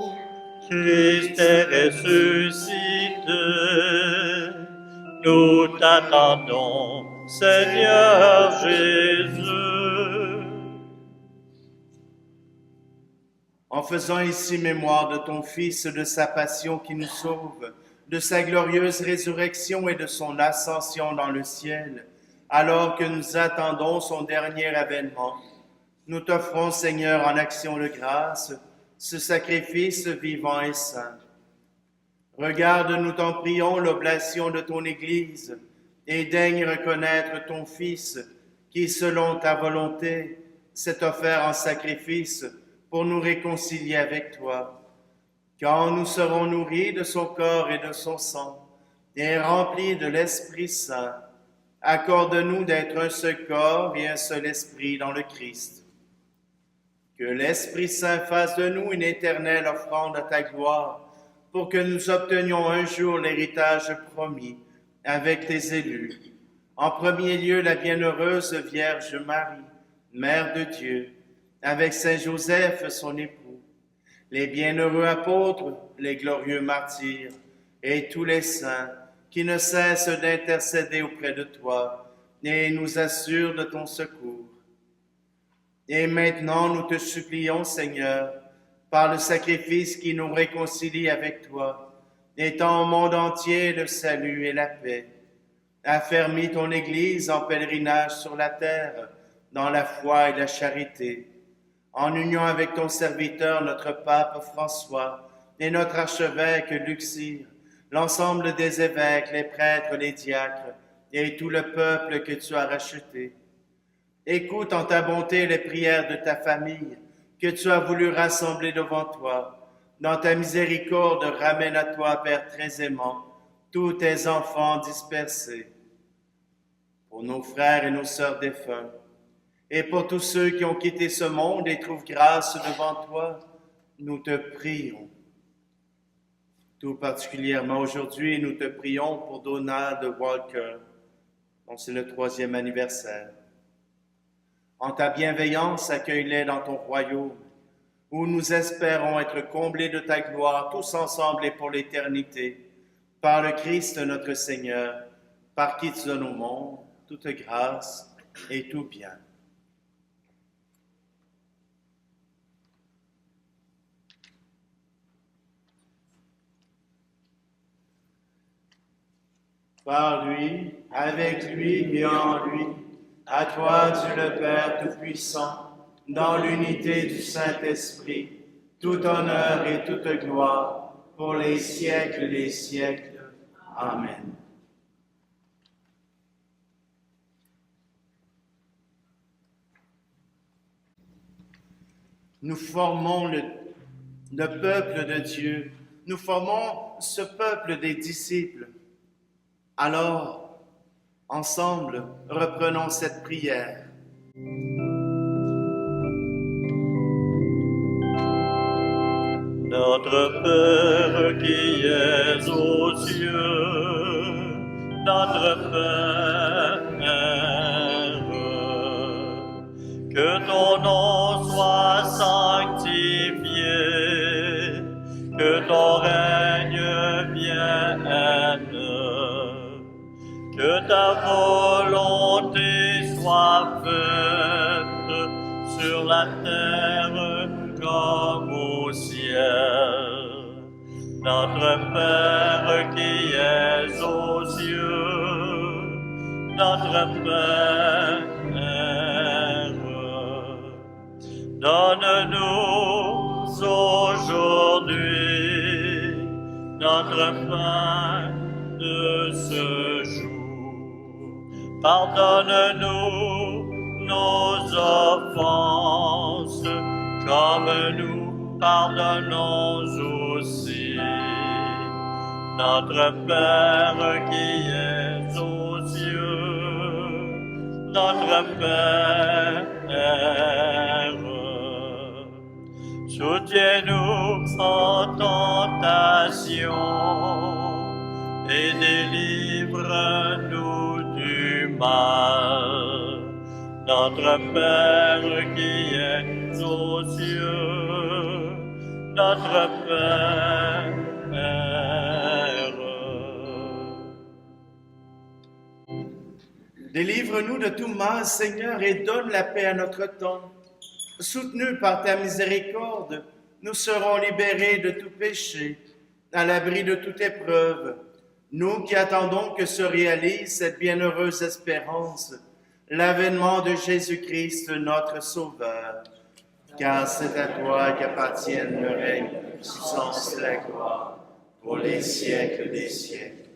Christ est ressuscité. Nous t'attendons, Seigneur Jésus. En faisant ici mémoire de ton Fils, de sa passion qui nous sauve, de sa glorieuse résurrection et de son ascension dans le ciel, alors que nous attendons son dernier avènement, nous t'offrons, Seigneur, en action de grâce, ce sacrifice vivant et saint. Regarde, nous t'en prions, l'oblation de ton Église, et daigne reconnaître ton Fils, qui, selon ta volonté, s'est offert en sacrifice pour nous réconcilier avec toi. Quand nous serons nourris de son corps et de son sang, et remplis de l'Esprit Saint, accorde-nous d'être un seul corps et un seul esprit dans le Christ. Que l'Esprit Saint fasse de nous une éternelle offrande à ta gloire, pour que nous obtenions un jour l'héritage promis avec tes élus. En premier lieu, la bienheureuse Vierge Marie, Mère de Dieu, avec Saint Joseph, son époux, les bienheureux apôtres, les glorieux martyrs, et tous les saints qui ne cessent d'intercéder auprès de toi et nous assurent de ton secours. Et maintenant, nous te supplions, Seigneur, par le sacrifice qui nous réconcilie avec toi, étends au monde entier le salut et la paix. Affermis ton Église en pèlerinage sur la terre, dans la foi et la charité, en union avec ton serviteur, notre pape François, et notre archevêque Luxire, l'ensemble des évêques, les prêtres, les diacres, et tout le peuple que tu as racheté. Écoute en ta bonté les prières de ta famille, que tu as voulu rassembler devant toi. Dans ta miséricorde, ramène à toi, Père très aimant, tous tes enfants dispersés. Pour nos frères et nos sœurs défunts, et pour tous ceux qui ont quitté ce monde et trouvent grâce devant toi, nous te prions. Tout particulièrement aujourd'hui, nous te prions pour Donald Walker, dont c'est le 3e anniversaire. En ta bienveillance, accueille-les dans ton royaume, où nous espérons être comblés de ta gloire, tous ensemble et pour l'éternité, par le Christ notre Seigneur, par qui tu donnes au monde toute grâce et tout bien. Par lui, avec lui et en lui, à toi, Dieu le Père Tout-Puissant, dans l'unité du Saint-Esprit, tout honneur et toute gloire, pour les siècles des siècles. Amen. Nous formons le peuple de Dieu. Nous formons ce peuple des disciples. Alors, ensemble, reprenons cette prière. Notre Père qui es aux cieux, notre Père, que ton nom soit sanctifié, que ton règne vienne, que ta volonté soit faite sur la terre comme au ciel. Notre Père qui es aux cieux, notre Père, donne-nous aujourd'hui notre pain de ce jour. Pardonne-nous nos offenses, comme nous pardonnons aussi. Notre Père qui es aux cieux, notre Père, soutiens-nous en tentation et délivre-nous du mal. Notre Père qui es aux cieux, notre Père. Délivre-nous de tout mal, Seigneur, et donne la paix à notre temps. Soutenus par ta miséricorde, nous serons libérés de tout péché, à l'abri de toute épreuve. Nous qui attendons que se réalise cette bienheureuse espérance, l'avènement de Jésus-Christ, notre Sauveur. Car c'est à toi qu'appartiennent le règne, la puissance et la gloire, pour les siècles des siècles.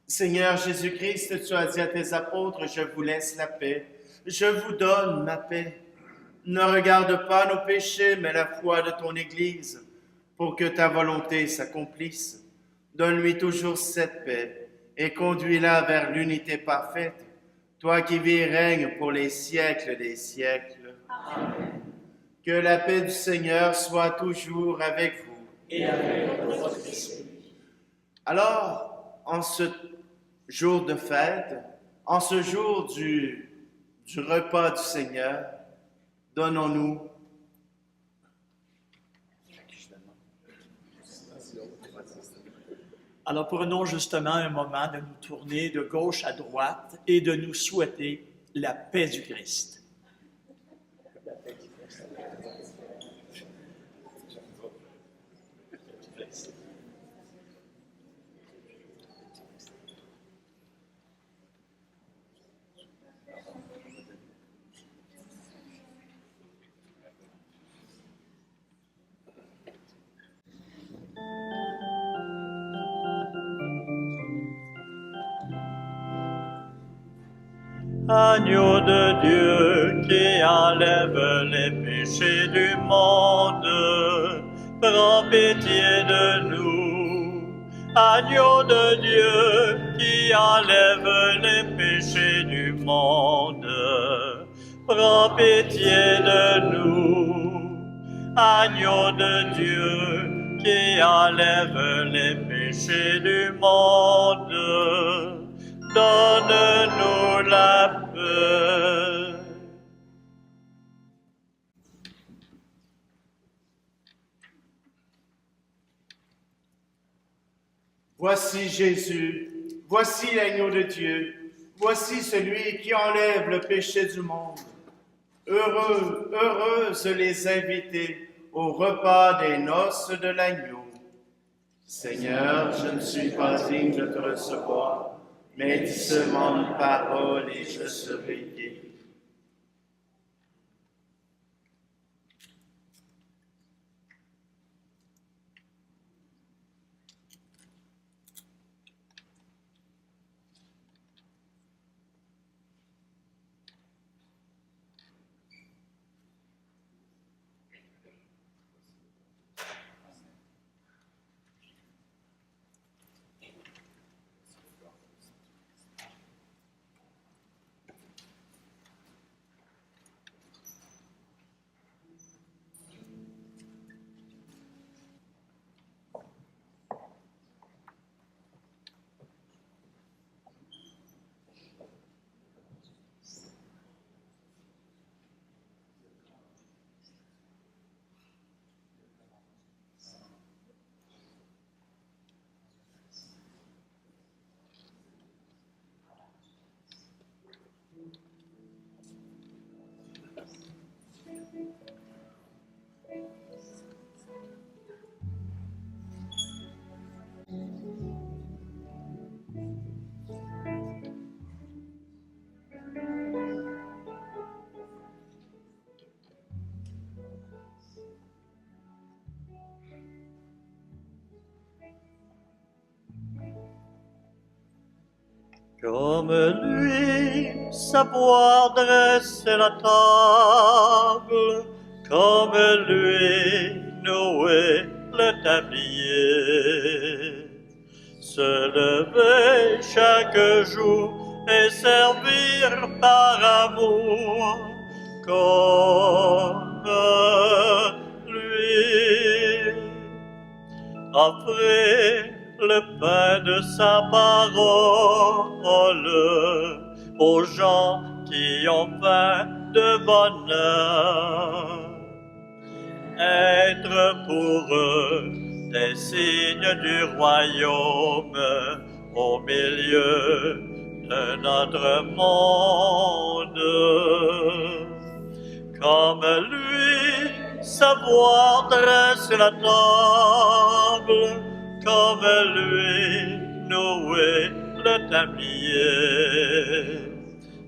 Seigneur Jésus-Christ, tu as dit à tes apôtres, je vous laisse la paix, je vous donne ma paix. Ne regarde pas nos péchés, mais la foi de ton Église, pour que ta volonté s'accomplisse. Donne-lui toujours cette paix et conduis-la vers l'unité parfaite, toi qui vis et règnes pour les siècles des siècles. Amen. Que la paix du Seigneur soit toujours avec vous. Et avec votre esprit. Alors, en ce jour de fête, en ce jour du repas du Seigneur, donnons-nous Alors prenons justement un moment de nous tourner de gauche à droite et de nous souhaiter la paix du Christ. Agneau de Dieu qui enlève les péchés du monde, prends pitié de nous. Agneau de Dieu qui enlève les péchés du monde, prends pitié de nous. Agneau de Dieu qui enlève les péchés du monde, donne-nous la paix. Voici Jésus, voici l'agneau de Dieu, voici celui qui enlève le péché du monde. Heureux, heureuses les invités au repas des noces de l'agneau. Seigneur, je ne suis pas digne de te recevoir, mais dis seulement une parole et je serai guéri. Comme lui, savoir dresser la table, comme lui, nouer le tablier. Se lever chaque jour et servir par amour, comme lui. Offrir le pain de sa parole aux gens qui ont faim de bonheur. Être pour eux des signes du royaume au milieu de notre monde. Comme lui, savoir dresser la table, comme lui, nouer le tablier.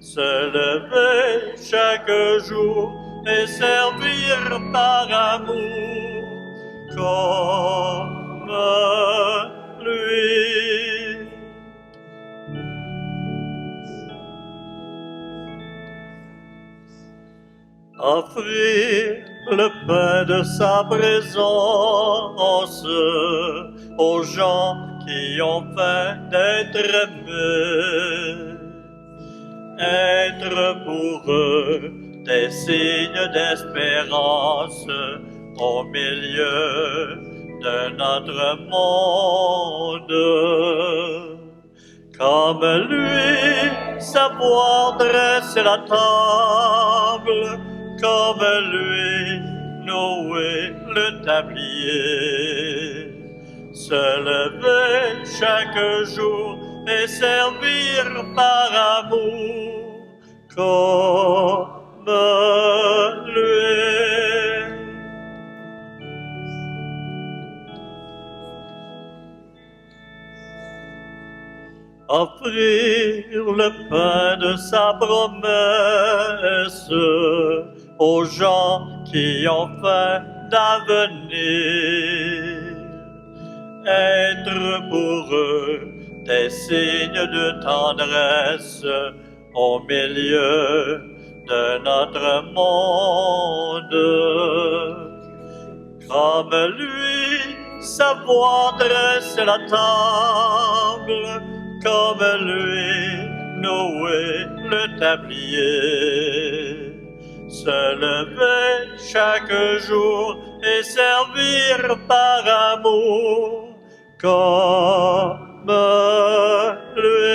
Se lever chaque jour et servir par amour, comme lui. Offrir le pain de sa présence aux gens qui ont faim d'être aimés. Être pour eux des signes d'espérance au milieu de notre monde. Comme lui, savoir dresser la table, comme lui, nouer le tablier. Se lever chaque jour et servir par amour, comme lui. Offrir le pain de sa promesse aux gens qui ont faim d'avenir. Être pour eux des signes de tendresse au milieu de notre monde. Comme lui, savoir dresser la table, comme lui, nouer le tablier. Se lever chaque jour et servir par amour, comme lui.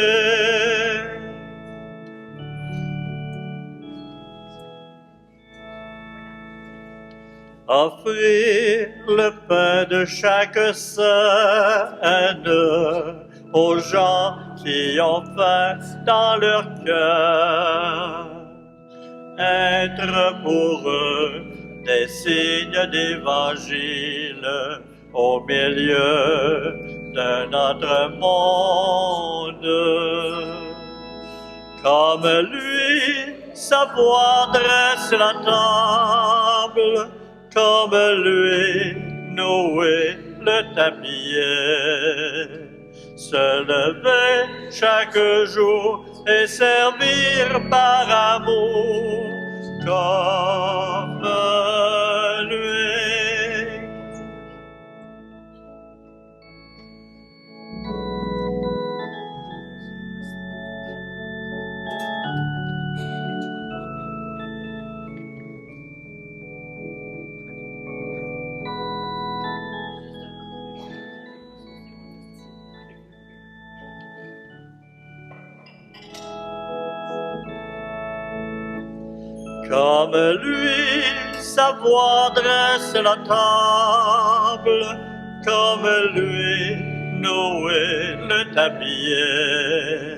Offrir le pain de chaque scène aux gens qui ont faim dans leur cœur. Être pour eux des signes d'évangile au milieu de notre monde. Comme lui, savoir dresser la table, comme lui, nouer le tablier. Se lever chaque jour et servir par amour, comme lui. Comme lui, savoir dresser la table, comme lui, nouer le tablier.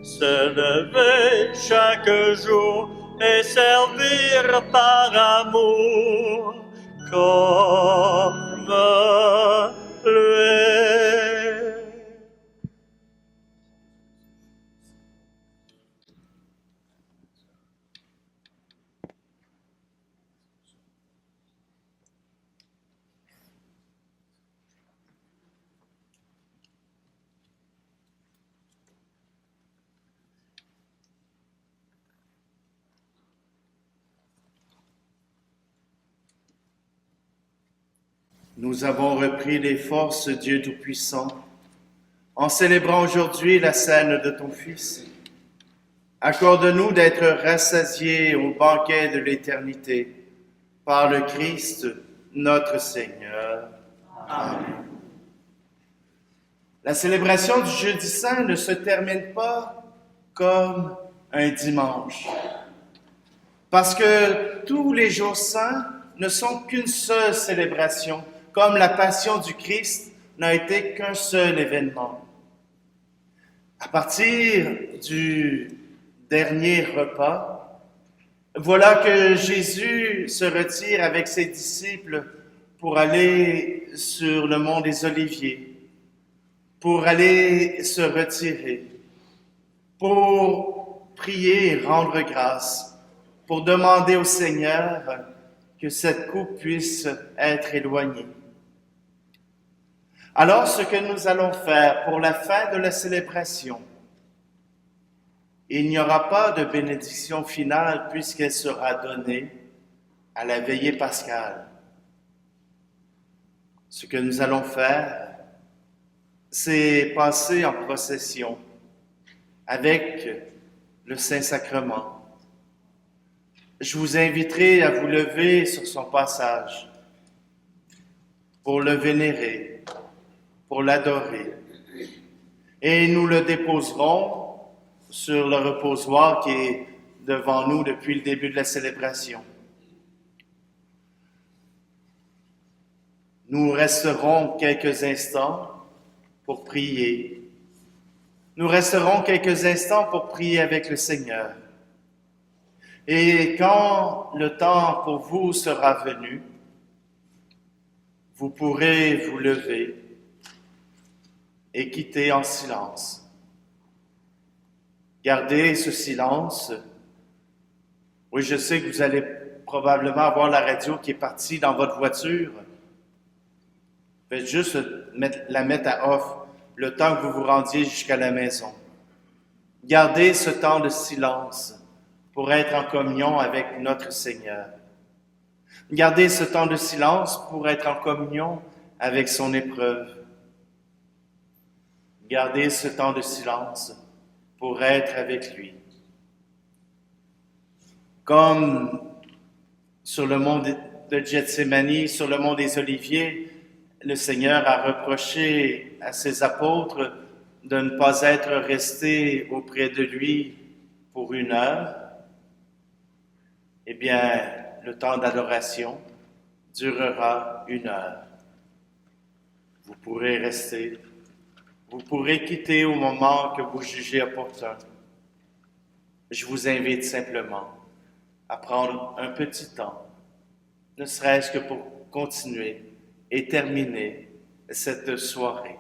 Se lever chaque jour et servir par amour, comme lui. Nous avons repris les forces, Dieu Tout-Puissant, en célébrant aujourd'hui la scène de ton Fils. Accorde-nous d'être rassasiés au banquet de l'éternité par le Christ, notre Seigneur. Amen. La célébration du Jeudi Saint ne se termine pas comme un dimanche. Parce que tous les jours saints ne sont qu'une seule célébration, comme la passion du Christ n'a été qu'un seul événement. À partir du dernier repas, voilà que Jésus se retire avec ses disciples pour aller sur le mont des Oliviers, pour aller se retirer, pour prier et rendre grâce, pour demander au Seigneur que cette coupe puisse être éloignée. Alors, ce que nous allons faire pour la fin de la célébration, il n'y aura pas de bénédiction finale puisqu'elle sera donnée à la veillée pascale. Ce que nous allons faire, c'est passer en procession avec le Saint-Sacrement. Je vous inviterai à vous lever sur son passage pour le vénérer, pour l'adorer. Et nous le déposerons sur le reposoir qui est devant nous depuis le début de la célébration. Nous resterons quelques instants pour prier. Nous resterons quelques instants pour prier avec le Seigneur. Et quand le temps pour vous sera venu, vous pourrez vous lever et quitter en silence. Gardez ce silence. Oui, je sais que vous allez probablement avoir la radio qui est partie dans votre voiture. Faites juste la mettre à off le temps que vous vous rendiez jusqu'à la maison. Gardez ce temps de silence pour être en communion avec notre Seigneur. Gardez ce temps de silence pour être en communion avec son épreuve. Gardez ce temps de silence pour être avec lui. Comme sur le mont de Gethsémani, sur le mont des Oliviers, le Seigneur a reproché à ses apôtres de ne pas être restés auprès de lui pour 1 heure. Eh bien, le temps d'adoration durera 1 heure. Vous pourrez rester, vous pourrez quitter au moment que vous jugez opportun. Je vous invite simplement à prendre un petit temps, ne serait-ce que pour continuer et terminer cette soirée.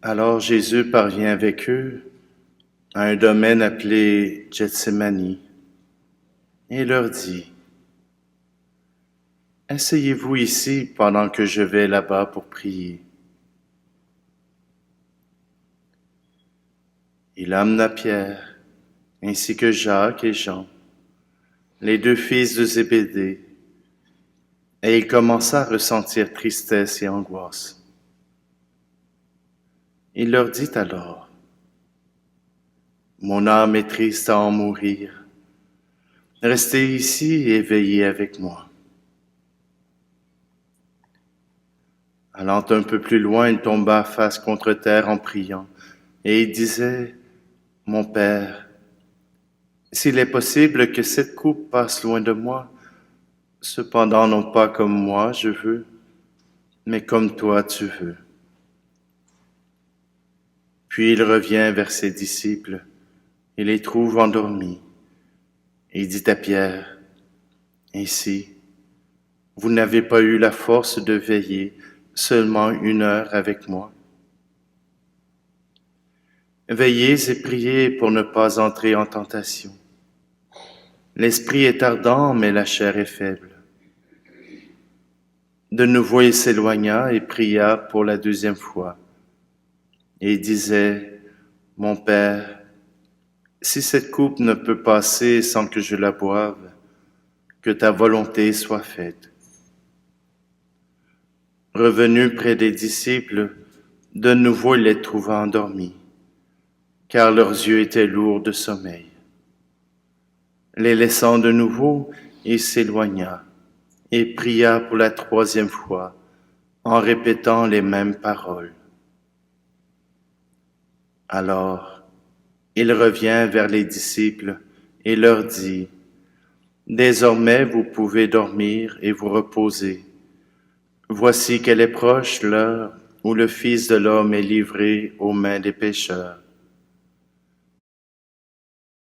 Alors Jésus parvient avec eux à un domaine appelé Gethsémani. et leur dit, « Asseyez-vous ici pendant que je vais là-bas pour prier. » Il amena Pierre, ainsi que Jacques et Jean, les deux fils de Zébédée, et il commença à ressentir tristesse et angoisse. Il leur dit alors, « Mon âme est triste à en mourir. Restez ici et veillez avec moi. » Allant un peu plus loin, il tomba face contre terre en priant, et il disait, « Mon Père, s'il est possible que cette coupe passe loin de moi, cependant non pas comme moi je veux, mais comme toi tu veux. » Puis il revient vers ses disciples, et les trouve endormis, et il dit à Pierre, « Ainsi, vous n'avez pas eu la force de veiller seulement 1 heure avec moi. Veillez et priez pour ne pas entrer en tentation. L'esprit est ardent, mais la chair est faible. » De nouveau il s'éloigna et pria pour la 2e fois. Et il disait, « Mon Père, si cette coupe ne peut passer sans que je la boive, que ta volonté soit faite. » Revenu près des disciples, de nouveau il les trouva endormis, car leurs yeux étaient lourds de sommeil. Les laissant de nouveau, il s'éloigna et pria pour la 3e fois, en répétant les mêmes paroles. Alors, il revient vers les disciples et leur dit, « Désormais vous pouvez dormir et vous reposer. Voici qu'elle est proche l'heure où le Fils de l'homme est livré aux mains des pécheurs.